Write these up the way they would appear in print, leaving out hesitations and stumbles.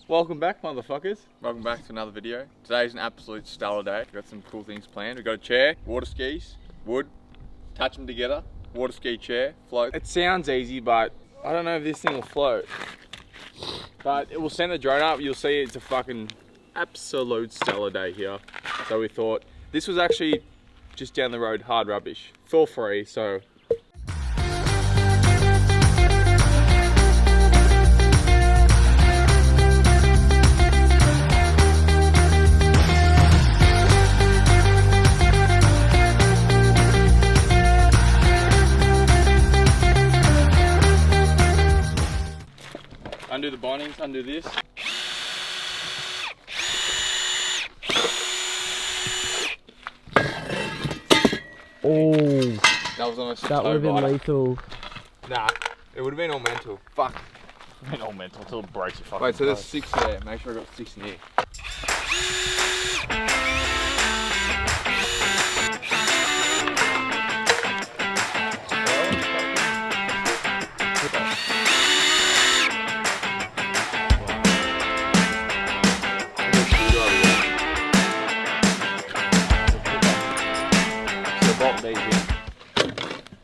Welcome back, motherfuckers. Welcome back to another video. Today's an absolute stellar day. We've got some cool things planned. We've got a chair, water skis, wood, touch them together, water ski chair, float. It sounds easy, but I don't know if this thing will float. But it will send the drone up. You'll see it's a fucking absolute stellar day here. So we thought this was actually just down the road, hard rubbish, for free. So undo the bindings, undo this. Oh, That was almost that would have been lethal. Nah, it would have been all mental. Fuck. Been all mental until it breaks your fucking Wait, so there's toes. 6 there. Make sure I got 6 in here.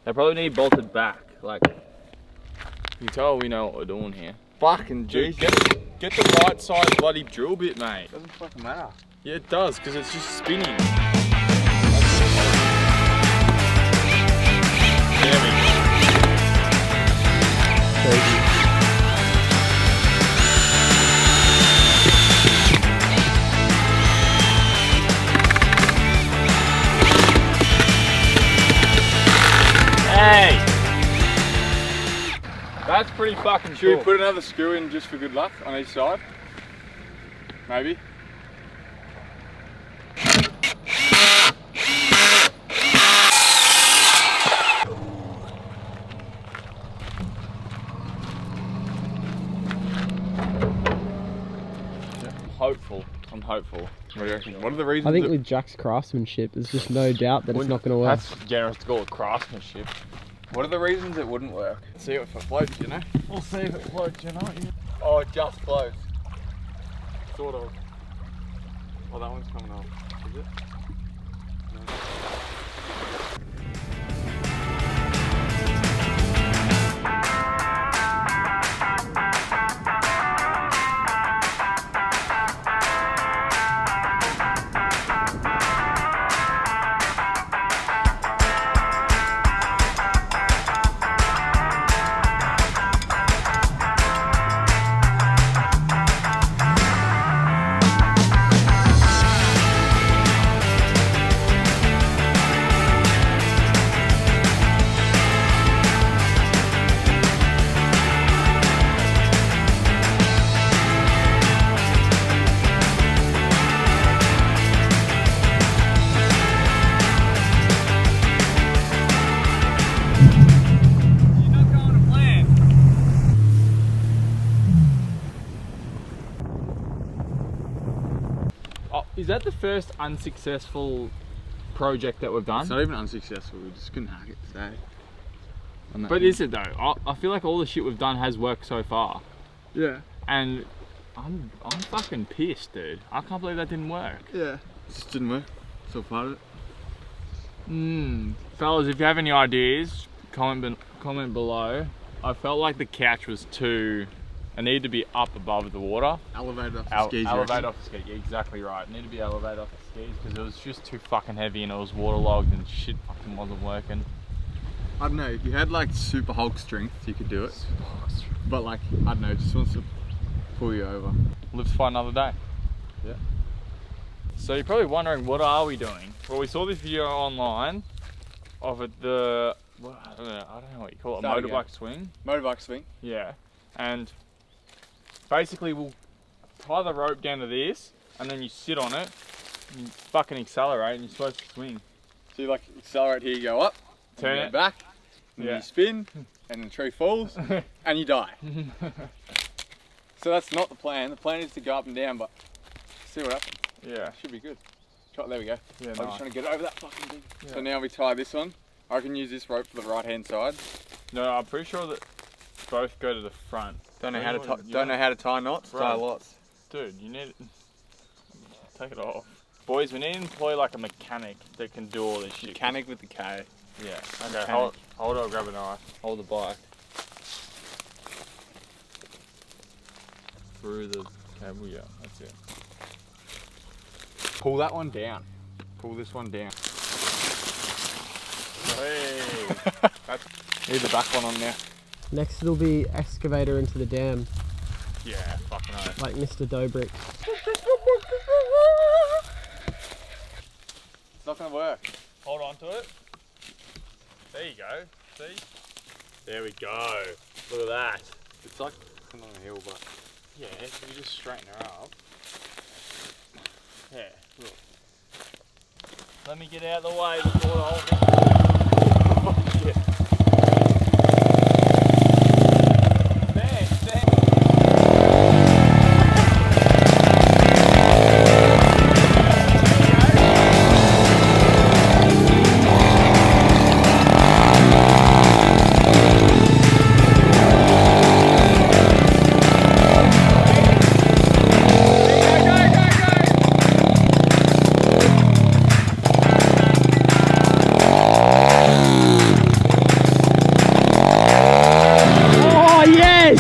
They probably need bolted back. Like, you can tell we know what we're doing here. Fucking Dude, Jesus. get the right side bloody drill bit, mate. Doesn't fucking matter. Yeah, it does, because it's just spinning. There we go. Crazy. Hey! That's pretty fucking Should we cool. put another screw in just for good luck on each side? Maybe. Hopeful. I'm hopeful. What do you reckon? What are the reasons? I think that- with Jack's craftsmanship, there's just no doubt that it's not going to work. That's generous to call it craftsmanship. What are the reasons it wouldn't work? See if it floats, you know? We'll see if it floats, you know. Oh, it just floats. Sort of. Oh, that one's coming off. Is it? No. Oh, is that the first unsuccessful project that we've done? It's not even unsuccessful. We just couldn't hack it today. But is it though? I feel like all the shit we've done has worked so far. Yeah. And I'm fucking pissed, dude. I can't believe that didn't work. Yeah. It just didn't work. Still part of it. Fellas, if you have any ideas, comment below. I felt like the couch was too... It needed to be up above the water. Elevated off the skis. Elevated off the skis, yeah, exactly right. It needed to be elevated off the skis because it was just too fucking heavy and it was waterlogged and shit fucking wasn't working. I don't know, if you had like super Hulk strength, you could do it. But like, I don't know, it just wants to pull you over. Live to fight another day. Yeah. So you're probably wondering, what are we doing? Well, we saw this video online of it, I don't know what you call it, Start motorbike again. swing. Motorbike swing. Yeah, and basically we'll tie the rope down to this, and then you sit on it, and you fucking accelerate, and you're supposed to swing. So you like accelerate here, you go up, Turn and you it. go back, and Yeah. you spin, and the tree falls, and you die. So that's not the plan. The plan is to go up and down, but see what happens. Yeah. Should be good. There we go. Yeah, I'm nice. just trying to get over that fucking thing. Yeah. So now we tie this on. I can use this rope for the right hand side. No, I'm pretty sure that both go to the front. Don't know how to tie knots. Bro. Tie lots. Dude, you need... Take it off. Boys, we need to employ like a mechanic that can do all this shit. Mechanic with the K. Yeah. Okay, hold it, I'll grab a knife. Hold the bike. Through the cable, yeah, that's it. Pull that one down. Pull this one down. Hey! Need the back one on now. Next it'll be excavator into the dam, Yeah, fucking oath. like Mr. Dobrik. It's not gonna work. Hold on to it. There you go. See? There we go. Look at that. It's like on a hill, but Yeah, you just straighten her up. Yeah, look. Let me get out of the way before the whole thing. Oh, shit. Man, stand. Oh yes!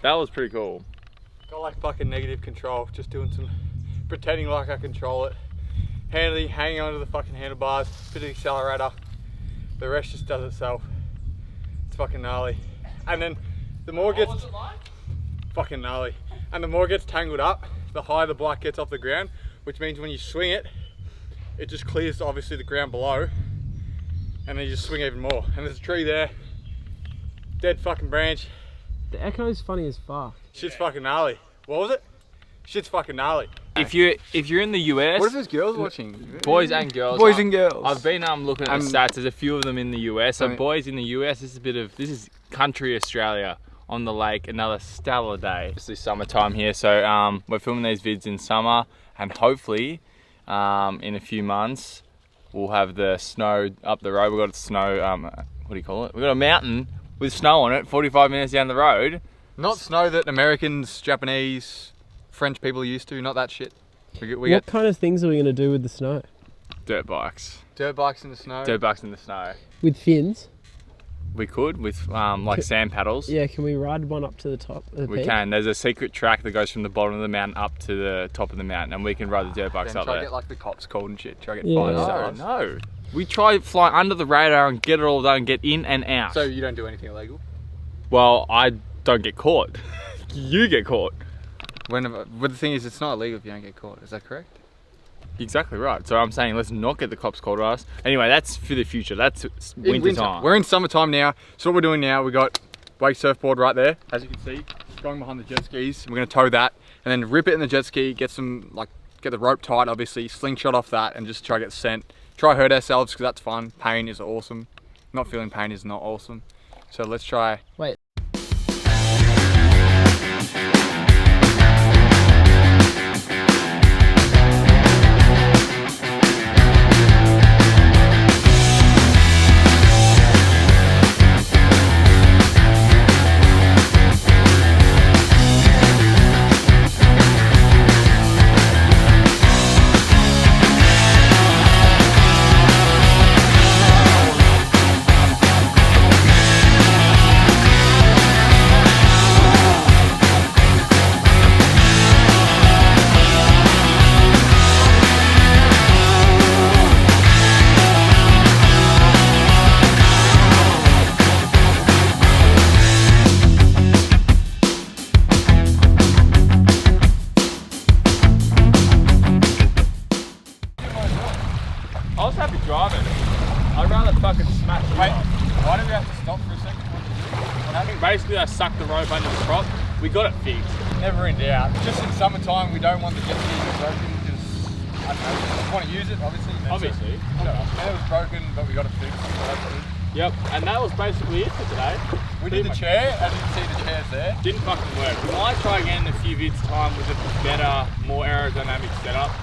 That was pretty cool. got like fucking negative control. Just doing some pretending like I control it. Hanging onto the fucking handlebars, bit of accelerator. The rest just does itself. It's fucking gnarly. And then the more it gets fucking gnarly. And the more it gets tangled up, the higher the bike gets off the ground, which means when you swing it, it just clears obviously the ground below, and then you just swing even more. And there's a tree there, dead fucking branch. The echo's funny as fuck. Shit's fucking gnarly. What was it? Shit's fucking gnarly. If you're in the US, What if there's girls watching? boys and girls. Boys and girls. I've been looking at the stats. There's a few of them in the US. So I mean- boys in the US, this is country Australia on the lake. Another stellar day. It's the summertime here, so we're filming these vids in summer, and hopefully in a few months we'll have the snow up the road. We've got snow. What do you call it? We've got a mountain with snow on it. 45 minutes down the road. Not snow that Americans, Japanese, French people are used to, not that shit. We What get kind of things are we going to do with the snow? Dirt bikes. dirt bikes in the snow. Dirt bikes in the snow. With fins? We could with like sand paddles. Yeah, can we ride one up to the top of the We peak? can. There's a secret track that goes from the bottom of the mountain up to the top of the mountain, and we can ride the dirt bikes Then up try there. to get like the cops called and shit. Try to get Yeah. fined. No, stars. no. We try to fly under the radar and get it all done, get in and out. So you don't do anything illegal? Well, I don't get caught. You get caught. But the thing is, it's not illegal if you don't get caught. Is that correct? Exactly right. So I'm saying let's not get the cops called on us. Anyway, that's for the future. That's winter time. We're in summertime now. So what we're doing now, we got wake surfboard right there, as you can see, going behind the jet skis. We're gonna tow that and then rip it in the jet ski. Get the rope tight, obviously, slingshot off that, and just try to get sent. Try hurt ourselves because that's fun. Pain is awesome. Not feeling pain is not awesome. So let's try. Wait. basically I sucked the rope under the prop. We got it fixed. Never in doubt. Just in summertime, we don't want the jet ski to be broken because I don't know, we just want to use it, obviously. Obviously. And it was broken, but we got it fixed. So that's good. Yep, and that was basically it for today. We did the chair, as you can see the chair's there. Didn't fucking work. We might try again in a few vids time with a better, more aerodynamic setup.